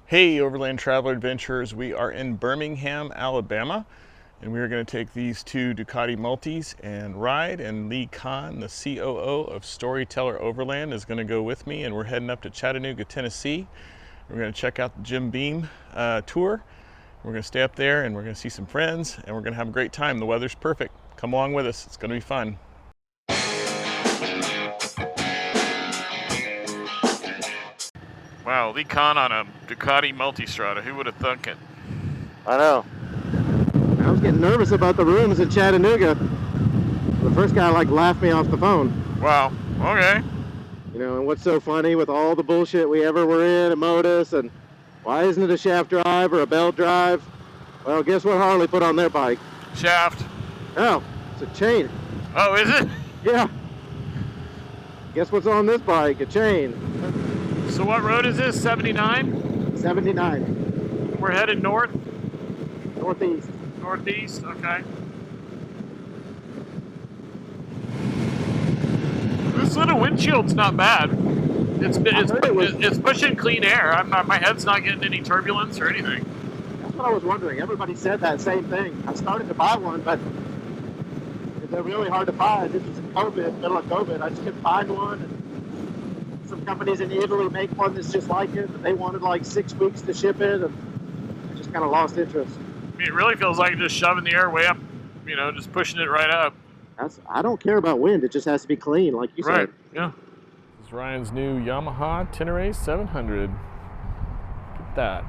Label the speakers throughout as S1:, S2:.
S1: Hey, Overland Traveler Adventurers, we are in Birmingham, Alabama, and we are going to take these two Ducati Multis and ride, and Lee Kahn, the COO of Storyteller Overland, is going to go with me, and we're heading up to Chattanooga, Tennessee. We're going to check out the Jim Beam tour. We're going to stay up there, and we're going to see some friends, and we're going to have a great time. The weather's perfect. Come along with us. It's going to be fun. Wow, Lee Kahn on a Ducati Multistrada. Who would have thunk it?
S2: I know. I was getting nervous about the rooms in Chattanooga. The first guy laughed me off the phone.
S1: Wow, okay.
S2: You know, and what's so funny with all the bullshit we ever were in at Modus, and why isn't it a shaft drive or a belt drive? Well, guess what Harley put on their bike?
S1: Shaft.
S2: Oh, it's a chain.
S1: Oh, is it?
S2: Yeah. Guess what's on this bike? A chain.
S1: So what road is this? 79?
S2: 79.
S1: We're headed north?
S2: Northeast.
S1: Northeast, okay. This little windshield's not bad. It's pushing clean air. My head's not getting any turbulence or anything.
S2: That's what I was wondering. Everybody said that same thing. I started to buy one, but they're really hard to find. This is COVID, middle of COVID. I just couldn't find one. And some companies in Italy make one that's just like it, but they wanted like 6 weeks to ship it, and I just kind of lost interest.
S1: I mean, it really feels like just shoving the air way up, you know, just pushing it right up.
S2: I don't care about wind. It just has to be clean, like you said.
S1: Right, yeah. This is Ryan's new Yamaha Tenere 700. Look at that.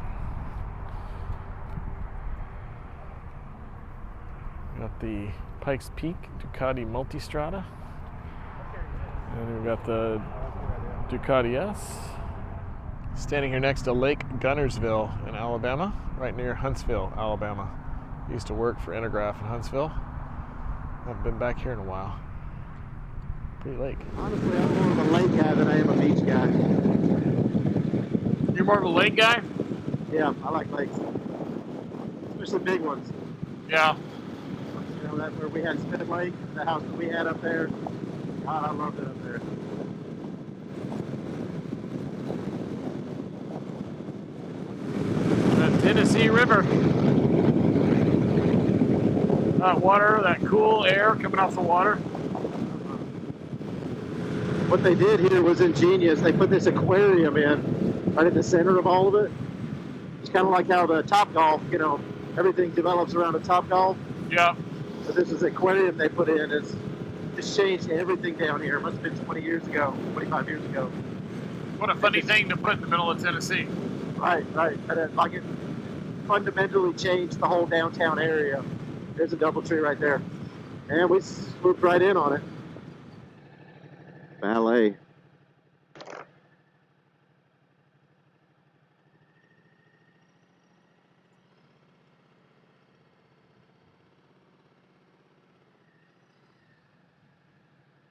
S1: Got the Pikes Peak Ducati Multistrada. And we've got the Ducati S. Standing here next to Lake Guntersville in Alabama, right near Huntsville, Alabama. I used to work for Intergraph in Huntsville. Haven't been back here in a while. Pretty lake.
S2: Honestly, I'm more of a lake guy than I am a beach guy.
S1: You're more of a lake guy?
S2: Yeah, I like lakes. Especially big ones.
S1: Yeah.
S2: You know, that where we had Spit Lake, the house that we had up there. God, I loved it up there.
S1: The Tennessee River. That water, that cool air coming off the water.
S2: What they did here was ingenious. They put this aquarium in, right in the center of all of it. It's kind of like how the Topgolf, you know, everything develops around a Topgolf.
S1: Yeah.
S2: So this is an aquarium they put in. It's changed everything down here. It must have been 20 years ago, 25 years ago.
S1: What a funny thing to put in the middle of Tennessee.
S2: Right. And it fundamentally changed the whole downtown area. There's a DoubleTree right there. And we swooped right in on it. Ballet.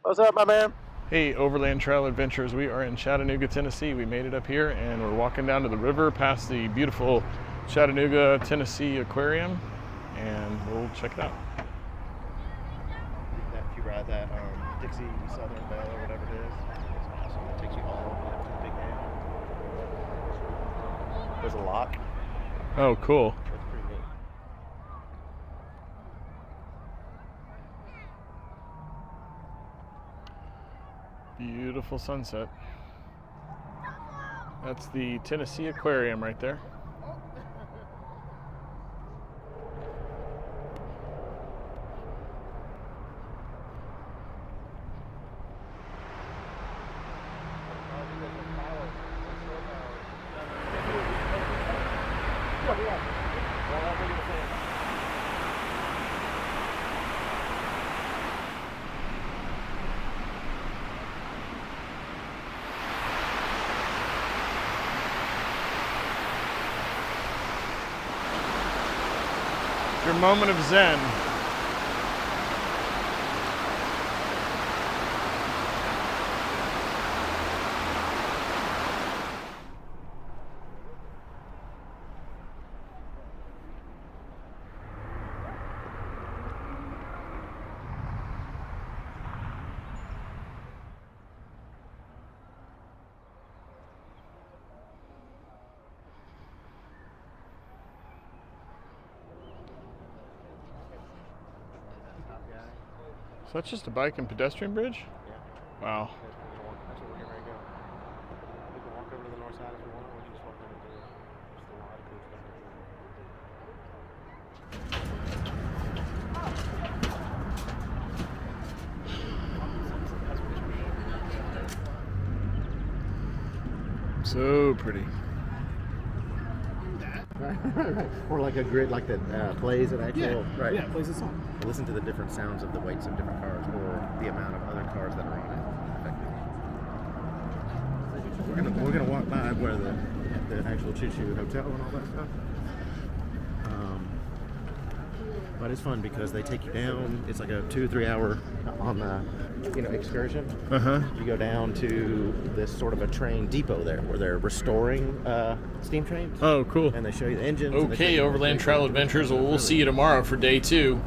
S2: What's up, my man?
S1: Hey, Overland Travel Adventures. We are in Chattanooga, Tennessee. We made it up here and we're walking down to the river past the beautiful Chattanooga, Tennessee Aquarium, and we'll check it out.
S2: If you ride that Dixie Southern Belle or whatever it is, it's awesome. It takes you all over to the big dam. There's a lock.
S1: Oh, cool.
S2: That's pretty neat.
S1: Beautiful sunset. That's the Tennessee Aquarium right there. Your moment of zen. So that's just a bike and pedestrian bridge?
S3: Yeah.
S1: Wow.
S3: That's where we're getting ready to go. We can walk over to the north side if we want. We can just walk over to just a lot of cool stuff.
S1: So pretty.
S4: Right. Or like a grid, like that plays an actual. Right.
S3: Yeah, it plays a song.
S4: Listen to the different sounds of the weights of different cars, or the amount of other cars that are on it. We're gonna walk by where the actual choo-choo hotel and all that stuff. But it's fun because they take you down. It's like a 2-3 hour on the excursion. You go down to this sort of a train depot there where they're restoring steam trains.
S1: Oh, cool.
S4: And they show you the engines. and they
S1: Okay,
S4: take you
S1: Overland
S4: through
S1: Travel Adventures. Well, we'll see you tomorrow for day 2.